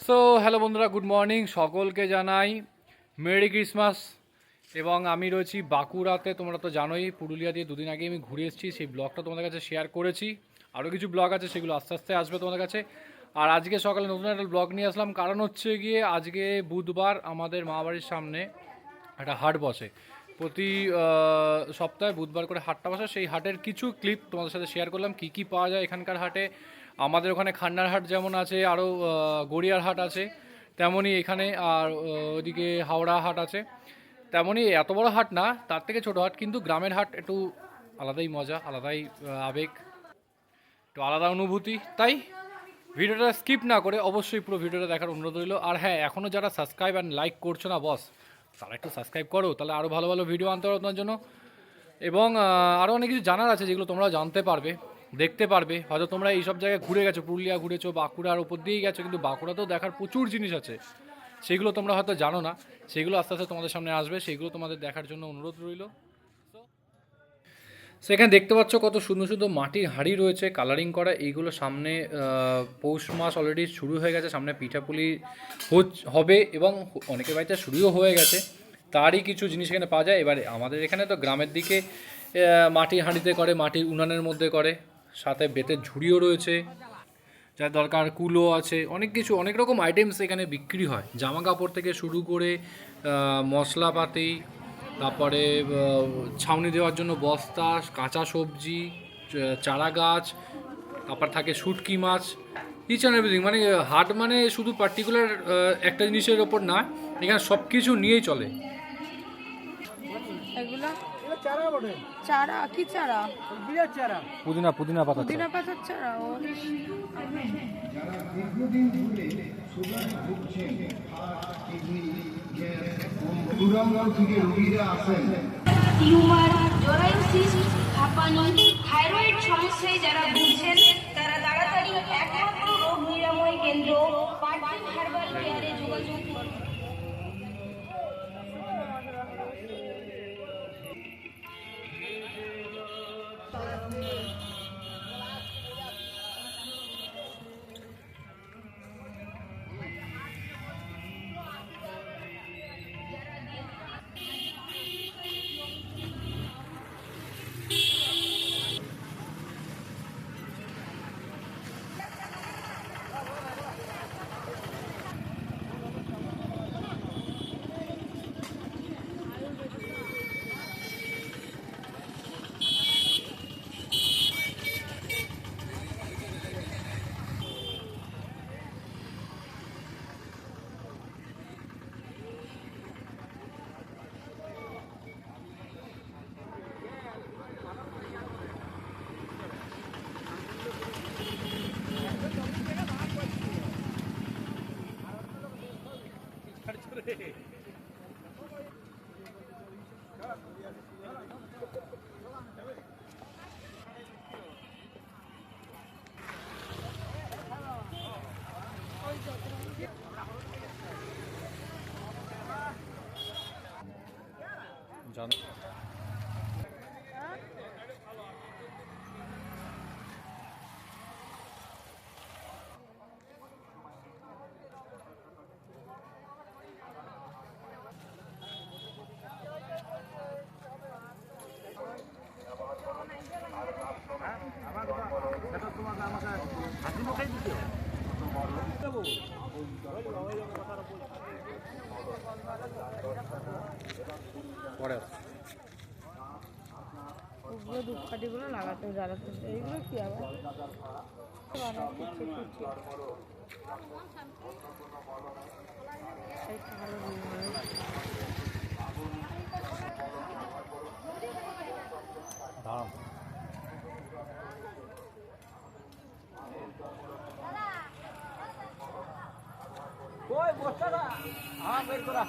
So hello বন্ধুরা, good morning. সকলকে জানাই মেরি ক্রিসমাস। এবং আমি রয়েছি বাঁকুড়াতে। তোমরা তো জানোই, পুরুলিয়া দিয়ে দুদিন আগে আমি ঘুরে এসেছি। সেই ব্লগটা তোমাদের কাছে শেয়ার করেছি। আরও কিছু ব্লগ আছে, সেগুলো আস্তে আস্তে আসবে তোমাদের কাছে। আর আজকে সকালে নতুন একটা ব্লগ নিয়ে আসলাম, কারণ হচ্ছে গিয়ে আজকে বুধবার আমাদের মামাবাড়ির সামনে একটা হাট বসে। প্রতি সপ্তাহে বুধবার করে হাটটা বসে। সেই হাটের কিছু ক্লিপ তোমাদের সাথে শেয়ার করলাম, কী কী পাওয়া যায় এখানকার হাটে। আমাদের ওখানে খান্নার হাট যেমন আছে, আরও গড়িয়ার হাট আছে, তেমনই এখানে। আর ওইদিকে হাওড়া হাট আছে। তেমনই এত বড় হাট না, তার থেকে ছোটো হাট, কিন্তু গ্রামের হাট একটু আলাদাই মজা, আলাদাই আবেগ, একটু আলাদা অনুভূতি। তাই ভিডিওটা স্কিপ না করে অবশ্যই পুরো ভিডিওটা দেখার অনুরোধ রইল। আর হ্যাঁ, এখনও যারা সাবস্ক্রাইব অ্যান্ড লাইক করছো না বস, তারা একটু সাবস্ক্রাইব করো, তাহলে আরও ভালো ভালো ভিডিও আনতে পারো তোমার জন্য। এবং আরও অনেক কিছু জানার আছে, যেগুলো তোমরা জানতে পারবে, দেখতে পারবে। হয়তো তোমরা এইসব জায়গায় ঘুরে গেছো, পুরুলিয়া ঘুরেছো, বাঁকুড়ার ওপর দিয়েই গেছো, কিন্তু বাঁকুড়াতেও দেখার প্রচুর জিনিস আছে, সেগুলো তোমরা হয়তো জানো না। সেগুলো আস্তে আস্তে তোমাদের সামনে আসবে, সেগুলো তোমাদের দেখার জন্য অনুরোধ রইল। সেখানে দেখতে পাচ্ছ কত সুন্দর সুন্দর মাটির হাঁড়ি রয়েছে, কালারিং করা। এইগুলো সামনে পৌষ মাস অলরেডি শুরু হয়ে গেছে, সামনে পিঠাপুলি হবে, এবং অনেকের বাড়িতে শুরুও হয়ে গেছে। তারই কিছু জিনিস এখানে পাওয়া যায়। এবারে আমাদের এখানে তো গ্রামের দিকে মাটির হাঁড়িতে করে, মাটির উনানের মধ্যে করে, সাথে বেতের ঝুড়িও রয়েছে, যার দরকার কুলো আছে, অনেক কিছু, অনেক রকম আইটেমস এখানে বিক্রি হয়। জামা কাপড় থেকে শুরু করে মশলাপাতি, তারপরে ছাউনি দেওয়ার জন্য বস্তা, কাঁচা সবজি, চারা গাছ, তারপর থাকে শুটকি মাছ, ইচ অ্যান্ড এভরিথিং। মানে হাট মানে শুধু পার্টিকুলার একটা জিনিসের ওপর না, এখানে সব কিছু নিয়েই চলে। চারা কি চারা? পুদিনা পুদিনা পাতা, পুদিনা পাতার চারা। টিউমার, জরায়ুসিস, হাঁপানি, থাইরয়েড সমস্যায় যারা ভুগছেন, তারা তাড়াতাড়ি একমাত্র রোগ নিরাময় কেন্দ্র পার্থিব হার্বাল কেয়ারে যোগাযোগ করুন। ওগুলো ধূপকাঠিগুলো লাগাতে জ্বালাতে, এইগুলো কি আবার ওই বস্তাটা বের করা।